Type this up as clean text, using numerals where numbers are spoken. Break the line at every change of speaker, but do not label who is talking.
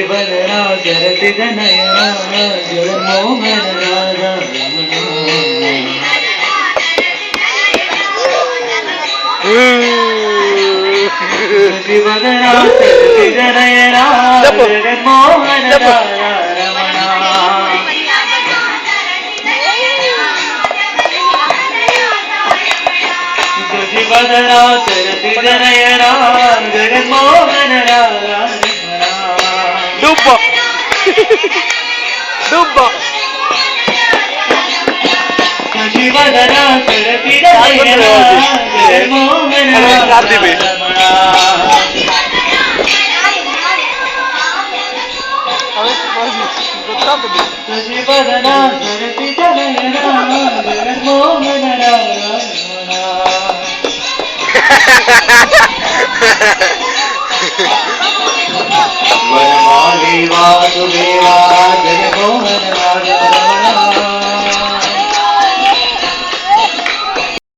बदना चरति नयना जगन्मोहन राधा तुझी बदना चरति नयना जगन्मोहन राधा रमणा तुझी बदना चरति नयना जगन्मोहन राधा
Dubbo! Dubbo!
शिवधरा सरती नयना जगन्मोहन राधा रमणा शिवधरा सरती नयना जगन्मोहन राधा रमणा वनमाली वासुदेवा जगन्मोहन राधा